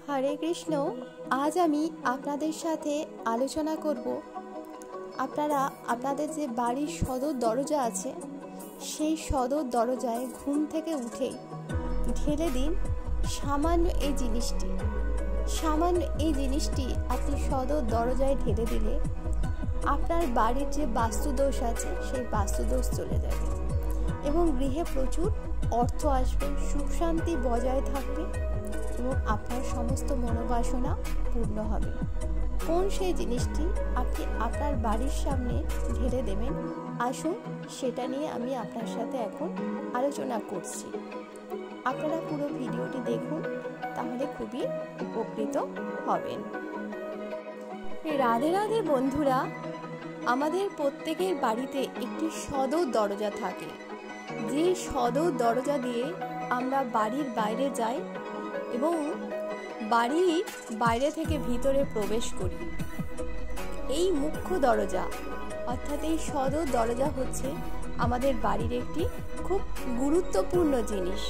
হরে কৃষ্ণ। আজ আমি আপনাদের সাথে আলোচনা করব আপনারা আপনাদের যে বাড়ির সদর দরজা আছে সেই সদর দরজায় ঘুম থেকে উঠে ঢেলে দিন সামান্য এই জিনিসটি আপনি সদর দরজায় ঢেলে দিলে আপনার বাড়ির যে বাস্তুদোষ আছে সেই বাস্তুদোষ চলে যাবে এবং গৃহে প্রচুর অর্থ আসবে, সুখ শান্তি বজায় থাকবে এবং আপনার সমস্ত মনোবাসনা পূর্ণ হবে। কোন সেই জিনিসটি আপনি আপনার বাড়ির সামনে ঢেলে দেবেন, আসুন সেটা নিয়ে আমি আপনার সাথে এখন আলোচনা করছি। আপনারা পুরো ভিডিওটি দেখুন, তাহলে খুবই উপকৃত হবেন। রাধে রাধে বন্ধুরা, আমাদের প্রত্যেকের বাড়িতে একটি সদর দরজা থাকে, যে সদর দরজা দিয়ে আমরা বাড়ির বাইরে যাই এবং বাড়ির বাইরে থেকে ভিতরে প্রবেশ করি। এই মুখ্য দরজা অর্থাৎ এই সদর দরজা হচ্ছে আমাদের বাড়ির একটি খুব গুরুত্বপূর্ণ জিনিস।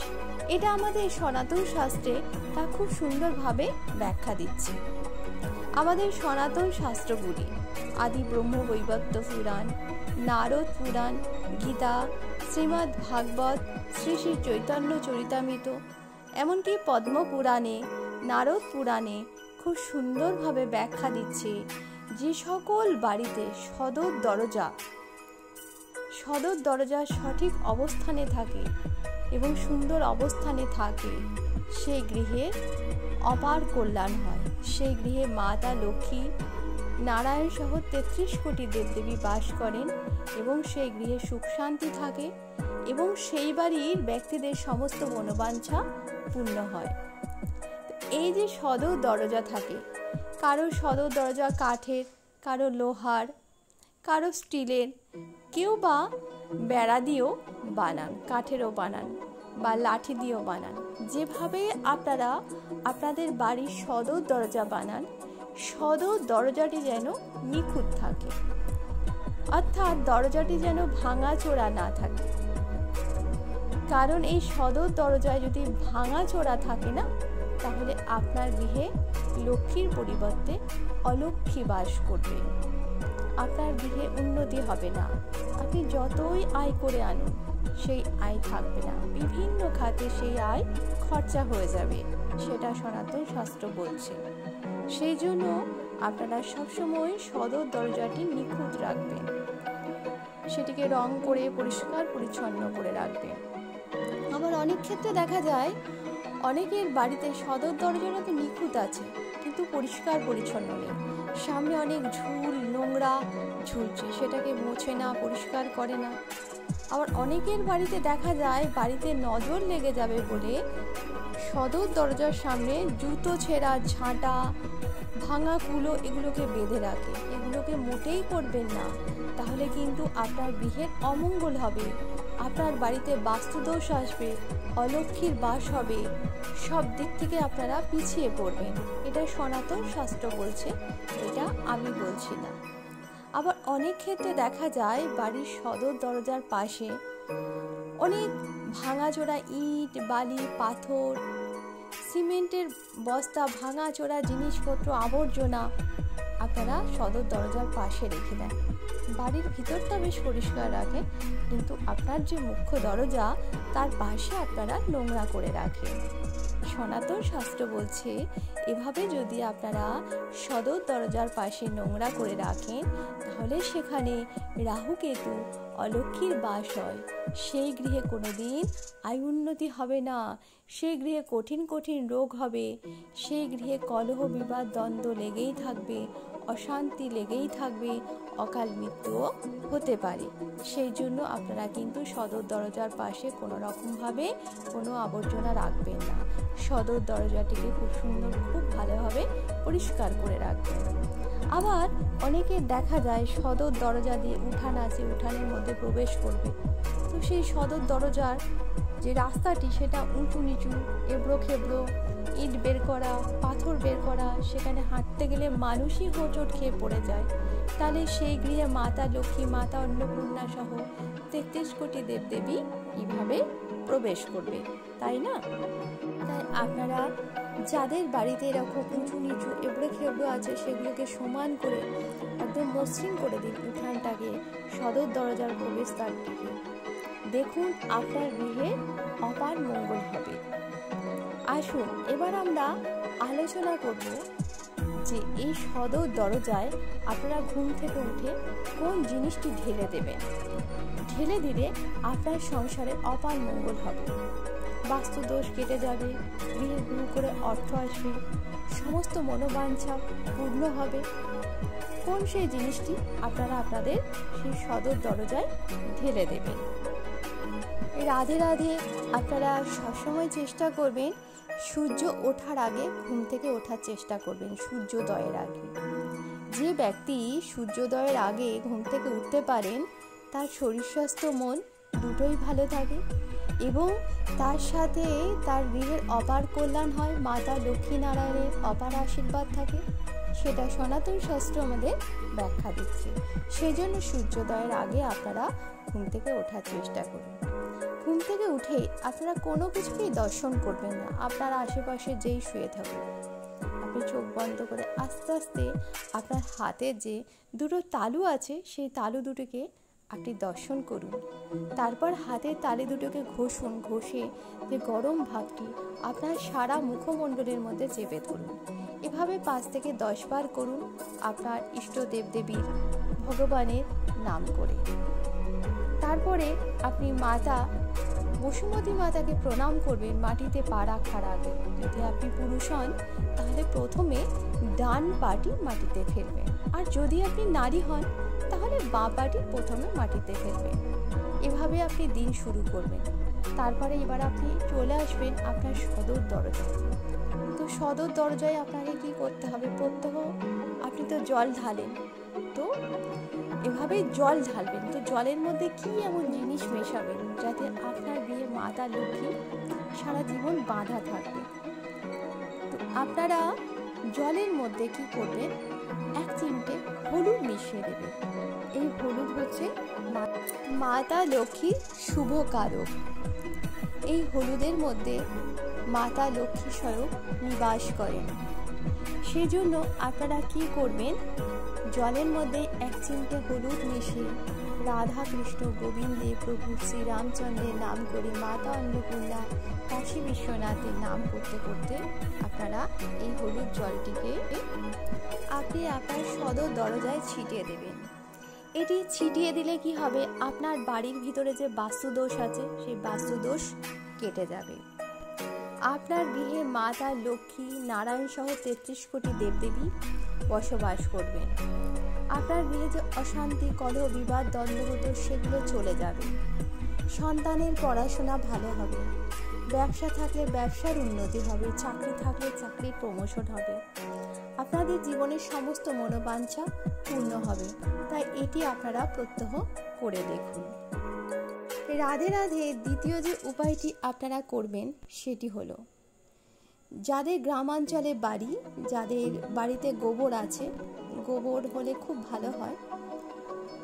এটা আমাদের সনাতন শাস্ত্রে তা খুব সুন্দরভাবে ব্যাখ্যা দিচ্ছে। আমাদের সনাতন শাস্ত্রগুলি আদি ব্রহ্ম বৈবর্ত পুরাণ, নারদ পুরাণ, গীতা, শ্রীমদ্ ভাগবত, শ্রী শ্রী চৈতন্য চরিতামৃত, এমনকি পদ্ম পুরাণে, নারদ পুরাণে খুব সুন্দরভাবে ব্যাখ্যা দিচ্ছে যে সকল বাড়িতে সদর দরজা সঠিক অবস্থানে থাকে এবং সুন্দর অবস্থানে থাকে, সেই গৃহে অপার কল্যাণ হয়। সেই গৃহে মাতা লক্ষ্মী, নারায়ণ সহ ৩৩ কোটি দেবদেবী বাস করেন এবং সেই গৃহে সুখ শান্তি থাকে এবং সেই বাড়ির ব্যক্তিদের সমস্ত মনোবাঞ্ছা পূর্ণ হয়। এই যে সদর দরজা থাকে, কারো সদর দরজা কাঠের, কারো লোহার, কারো স্টিলের, কেউ বা বেড়া দিয়েও বানান, কাঠেরও বানান বা লাঠি দিয়েও বানান। যেভাবে আপনারা আপনাদের বাড়ির সদর দরজা বানান, সদর দরজাটি যেন নিখুঁত থাকে, অর্থাৎ দরজাটি যেন ভাঙাচোরা না থাকে। কারণ এই সদর দরজায় যদি ভাঙাচোরা থাকে না, তাহলে আপনার গৃহে লক্ষ্মীর পরিবর্তে অলক্ষ্মী বাস করবে, আপনার গৃহে উন্নতি হবে না। আপনি যতই আয় করে আনুন, সেই আয় থাকবে না, বিভিন্ন খাতে সেই আয় খরচা হয়ে যাবে, সেটা সনাতন শাস্ত্র বলছে। সেই জন্য আপনারা সবসময় সদর দরজাটি নিখুঁত রাখবেন, সেটিকে রং করে পরিষ্কার পরিচ্ছন্ন করে রাখবেন। আবার অনেক ক্ষেত্রে দেখা যায় অনেকের বাড়িতে সদর দরজাটা তো নিখুঁত আছে কিন্তু পরিষ্কার পরিচ্ছন্ন নেই, সামনে অনেক ঝুল নোংরা ঝুলছে, সেটাকে মোছে না, পরিষ্কার করে না। আবার অনেকের বাড়িতে দেখা যায় বাড়িতে নজর লেগে যাবে বলে সদর দরজার সামনে জুতো ছেঁড়া, ঝাঁটা, ভাঙা কুলো এগুলোকে বেঁধে রাখে। এগুলোকে মোটেই করবেন না, তাহলে কিন্তু আপনার গৃহের অমঙ্গল হবে, আপনার বাড়িতে বাস্তুদোষ আসবে, অলক্ষ্মীর বাস হবে, সব দিক থেকে আপনারা পিছিয়ে পড়বেন। এটা সনাতন শাস্ত্র বলছে, এটা আমি বলছি না। আবার অনেক ক্ষেত্রে দেখা যায় বাড়ির সদর দরজার পাশে অনেক ভাঙাচোরা ইট, বালি, পাথর, সিমেন্টের বস্তা, ভাঙাচোরা জিনিসপত্র, আবর্জনা আপনারা সদর দরজার পাশে রেখে দেন। বাড়ির ভিতরটা বেশ পরিষ্কার রাখেন, কিন্তু আপনার যে মুখ্য দরজা তার পাশে আপনারা নোংরা করে রাখেন। সনাতন শাস্ত্র বলছে এভাবে যদি আপনারা সদর দরজার পাশে নোংরা করে রাখেন, তাহলে সেখানে রাহু কেতু অলক্ষ্মীর বাস হয়। সেই গৃহে কোনোদিন আয় উন্নতি হবে না, সেই গৃহে কঠিন কঠিন রোগ হবে, সেই গৃহে কলহ বিবাদ দ্বন্দ্ব লেগেই থাকবে, অশান্তি লেগেই থাকবে, অকাল মৃত্যুও হতে পারে। সেই জন্য আপনারা কিন্তু সদর দরজার পাশে কোনো রকমভাবে কোনো আবর্জনা রাখবেন না, সদর দরজাটিকে খুব সুন্দর, খুব ভালোভাবে পরিষ্কার করে রাখবেন। আবার অনেকের দেখা যায় সদর দরজা দিয়ে উঠান আছে, উঠানের মধ্যে প্রবেশ করবে, তো সেই সদর দরজার যে রাস্তাটি সেটা উঁচু নিচু, এবড়ো খেবড়ো, ইট বের করা, পাথর বের করা, সেখানে হাঁটতে গেলে মানুষই হোঁচট খেয়ে পড়ে যায়। তাহলে সেই গৃহে মাতা লক্ষ্মী, মাতা অন্নপূর্ণা সহ ৩৩ কোটি দেবদেবী এইভাবে প্রবেশ করবে, তাই না? তাই আপনারা যাদের বাড়িতে এরকম উঁচু নিচু এবড়ো খেবড়ো আছে সেগুলোকে সমান করে একদম মসৃণ করে দিন উঠানটাকে, সদর দরজার প্রবেশদ্বারটিকে। দেখুন আপনার গৃহে অপার মঙ্গল হবে। আসুন এবার আমরা আলোচনা করব যে এই সদর দরজায় আপনারা ঘুম থেকে উঠে কোন জিনিসটি ঢেলে দেবেন। ঢেলে দিলে আপনার সংসারে অপার মঙ্গল হবে, বাস্তুদোষ কেটে যাবে, গৃহে গুরু করে অর্থ আসবে, সমস্ত মনোবাঞ্ছা পূর্ণ হবে। কোন সেই জিনিসটি আপনারা আপনাদের সেই সদর দরজায় ঢেলে দেবেন। রাধে রাধে। আপনারা সবসময় চেষ্টা করবেন সূর্য ওঠার আগে ঘুম থেকে ওঠার চেষ্টা করবেন, সূর্যোদয়ের আগে। যে ব্যক্তি সূর্যোদয়ের আগে ঘুম থেকে উঠতে পারেন তার শরীর স্বাস্থ্য মন দুটোই ভালো থাকে এবং তার সাথে তার গৃহের অপার কল্যাণ হয়, মাতা লক্ষ্মীনারায়ণের অপার আশীর্বাদ থাকে। সেটা সনাতন শাস্ত্র আমাদের ব্যাখ্যা দিচ্ছে। সেই জন্য সূর্যোদয়ের আগে আপনারা ঘুম থেকে ওঠার চেষ্টা করুন। ঘুম থেকে উঠে আপনারা কোনো কিছুকেই দর্শন করবেন না। আপনার আশেপাশে যেই শুয়ে থাকুন, আপনি চোখ বন্ধ করে আস্তে আস্তে আপনার হাতে যে দুটো তালু আছে সেই তালু দুটোকে আপনি দর্শন করুন। তারপর হাতের তালি দুটোকে ঘষুন, ঘষে যে গরম ভাবটি আপনার সারা মুখমণ্ডলের মধ্যে চেপে ধরুন। এভাবে 5 থেকে 10 বার করুন আপনার ইষ্ট দেবদেবীর ভগবানের নাম করে। তারপরে আপনি মাতা বসুমতী মাতাকে প্রণাম করবেন মাটিতে পা রাখার আগে। যদি আপনি পুরুষ হন তাহলে প্রথমে ডান পাটি মাটিতে ফেলবেন, আর যদি আপনি নারী হন তাহলে বাঁ পাটি প্রথমে মাটিতে ফেলবেন। এভাবে আপনি দিন শুরু করবেন। তারপরে এবার আপনি চলে আসবেন আপনার সদর দরজায়। তো সদর দরজায় আপনাকে কি করতে হবে? প্রত্যহ আপনি তো জল ঢালেন, তো এভাবে জল ঢালবেন। তো জলের মধ্যে কি এমন জিনিস মেশাবেন যাতে আপনার গৃহে মাতা লক্ষ্মী সারা জীবন বাঁধা থাকবে। তো আপনারা জলের মধ্যে কি করবেন? 1 চিমটে হলুদ মিশিয়ে দেবেন। এই হলুদ হচ্ছে মাতা লক্ষ্মীর শুভ কারক। এই হলুদের মধ্যে মাতা লক্ষ্মী স্বয়ং নিবাস করেন। সেই জন্য আপনারা কি করবেন? জলের মধ্যে 1 চিমটে হলুদ মিশিয়ে রাধা কৃষ্ণ গোবিন্দে প্রভু শ্রীরামচন্দ্রের নাম করে মাতা অন্নপূর্ণা কাশী বিশ্বনাথের নাম করতে করতে আপনারা এই হলুদ জলটিকে আপনি আপনার সদর দরজায় ছিটিয়ে দেবেন। এটি ছিটিয়ে দিলে কি হবে? আপনার বাড়ির ভিতরে যে বাস্তুদোষ আছে সেই বাস্তুদোষ কেটে যাবে। আপনার গৃহে মাতা লক্ষ্মী নারায়ণ সহ 33 কোটি দেবদেবী বসবাস করবেন। আপনার গৃহে যে অশান্তি কলহ বিবাদ দ্বন্দ্ব হতো সেগুলো চলে যাবে। সন্তানের পড়াশোনা ভালো হবে, ব্যবসা থাকলে ব্যবসার উন্নতি হবে, চাকরি থাকলে চাকরির প্রমোশন হবে, আপনাদের জীবনের সমস্ত মনোবাঞ্ছা পূর্ণ হবে। তাই এটি আপনারা প্রত্যহ করে দেখুন। রাধে রাধে। দ্বিতীয় যে উপায়টি আপনারা করবেন সেটি হলো, যাদের গ্রামাঞ্চলে বাড়ি, যাদের বাড়িতে গোবর আছে, গোবর হলে খুব ভালো হয়,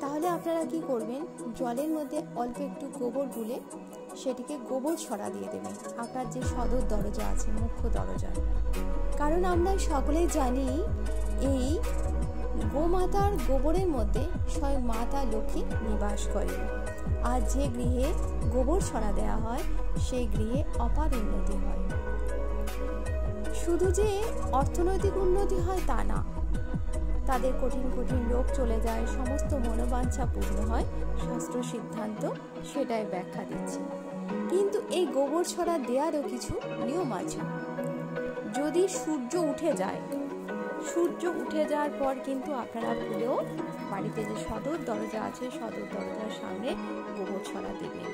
তাহলে আপনারা কি করবেন? জলের মধ্যে অল্প একটু গোবর গুলে সেটিকে গোবর ছড়া দিয়ে দেবেন আপনার যে সদর দরজা আছে, মুখ্য দরজায়। কারণ আমরা সকলেই জানি এই গোমাতার গোবরের মধ্যে স্বয়ং মাতা লক্ষ্মী নিবাস করেন। আর যে গৃহে গোবর ছড়া দেওয়া হয় সেই গৃহে অপার উন্নতি হয়। শুধু যে অর্থনৈতিক উন্নতি হয় তা না, তাদের কঠিন কঠিন রোগ চলে যায়, সমস্ত মনোবাঞ্ছা পূর্ণ হয়। শাস্ত্র সিদ্ধান্ত সেটাই ব্যাখ্যা দিচ্ছে। কিন্তু এই গোবর ছড়া দেওয়ারও কিছু নিয়ম আছে। যদি সূর্য উঠে যায়, সূর্য উঠে যাওয়ার পর কিন্তু আপনারা ভুলেও বাড়িতে যে সদর দরজা আছে সদর দরজার সামনে গোবর ছড়া দেবেন,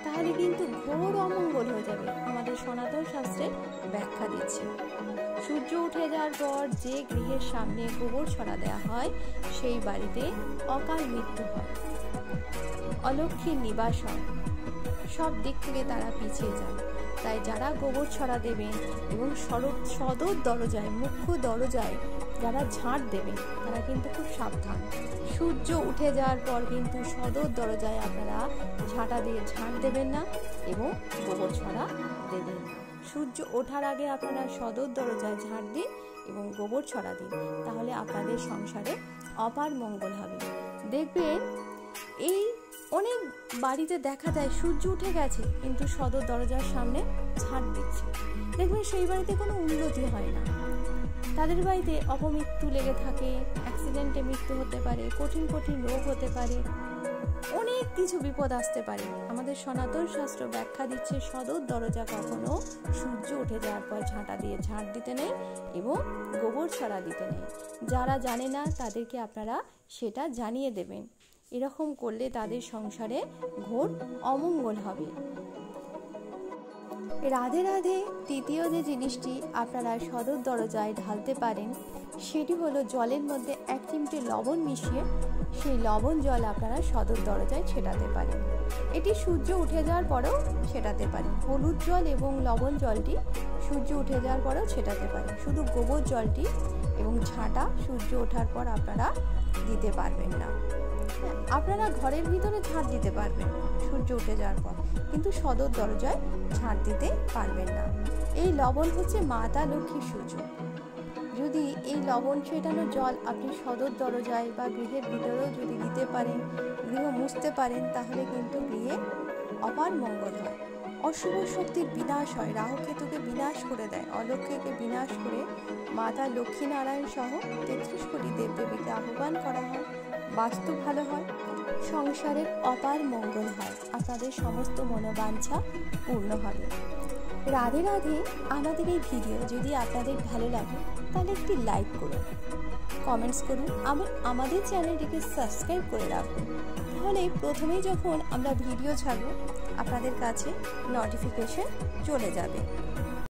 তাহলে কিন্তু ঘোর অমঙ্গল হয়ে যাবে। আমাদের সনাতন শাস্ত্রে ব্যাখ্যা দিচ্ছে সূর্য উঠে যাওয়ার পর যে গৃহের সামনে গোবর ছড়া দেওয়া হয় সেই বাড়িতে অকাল মৃত্যু হয়, অলক্ষ্মীর নিবাস হয়, সব দিক থেকে তারা পিছিয়ে যায়। তাই যারা গোবর ছড়া দেবেন এবং সদর দরজায় মুখ্য দরজায় যারা ঝাঁট দেবেন তারা কিন্তু খুব সাবধান। সূর্য উঠে যাওয়ার পর কিন্তু সদর দরজায় আপনারা ঝাঁটা দিয়ে ঝাঁট দেবেন না এবং গোবর ছড়া দেবেন না। সূর্য ওঠার আগে আপনারা সদর দরজায় ঝাঁট দিন এবং গোবর ছড়া দিন, তাহলে আপনাদের সংসারে অপার মঙ্গল হবে। দেখবেন এই অনেক বাড়িতে দেখা যায় সূর্য উঠে গেছে কিন্তু সদর দরজার সামনে ঝাঁট দিচ্ছে, দেখবেন সেই বাড়িতে কোনো উন্নতি হয় না। তাদের বাড়িতে অপমৃত্যু লেগে থাকে, অ্যাক্সিডেন্টে মৃত্যু হতে পারে, কঠিন কঠিন রোগ হতে পারে, অনেক কিছু বিপদ আসতে পারে। আমাদের সনাতন শাস্ত্র ব্যাখ্যা দিচ্ছে সদর দরজা কখনো সূর্য উঠে যাওয়ার পর ঝাঁটা দিয়ে ঝাঁট দিতে নেই এবং গোবর ছড়া দিতে নেই। যারা জানে না তাদেরকে আপনারা সেটা জানিয়ে দেবেন। এরকম করলে তাদের সংসারে ঘোর অমঙ্গল হবে। রাধে রাধে তৃতীয় যে জিনিসটি আপনারা সদর দরজায় ঢালতে পারেন সেটি হলো জলের মধ্যে 1 চিমটে লবণ মিশিয়ে সেই লবণ জল আপনারা সদর দরজায় ছেটাতে পারেন। এটি সূর্য উঠে যাওয়ার পরেও ছেটাতে পারেন। হলুদ জল এবং লবণ জলটি সূর্য উঠে যাওয়ার পরেও ছেটাতে পারেন। শুধু গোবর জলটি এবং ঝাঁটা সূর্য ওঠার পর আপনারা দিতে পারবেন না। আপনারা ঘরের ভিতরে ঝাঁট দিতে পারবেন সূর্য উঠে যাওয়ার পর, কিন্তু সদর দরজায় ঝাঁট দিতে পারবেন না। এই লবণ হচ্ছে মাতা লক্ষ্মীর সূচক। যদি এই লবণ ছেটানো জল আপনি সদর দরজায় বা গৃহের ভিতরেও যদি দিতে পারেন, গৃহ মুছতে পারেন, তাহলে কিন্তু গৃহে অপার মঙ্গল হয়, অশুভ শক্তির বিনাশ হয়, রাহুকেতুকে বিনাশ করে দেয়, অলক্ষ্মীকে বিনাশ করে মাতা লক্ষ্মীনারায়ণ সহ 33 কোটি দেবদেবীকে আহ্বান করা হয়, বাস্তু ভালো হয়, সংসারের অপার মঙ্গল হয়, আপনাদের সমস্ত মনোবাঞ্ছা পূর্ণ হবে। রাধে রাধে। আমাদের এই ভিডিও যদি আপনাদের ভালো লাগে তাহলে একটি লাইক করুন, কমেন্টস করুন, আমাদের চ্যানেলটিকে সাবস্ক্রাইব করে রাখুন, তাহলে প্রথমেই যখন আমরা ভিডিও ছাড়ব আপনাদের কাছে নোটিফিকেশন চলে যাবে।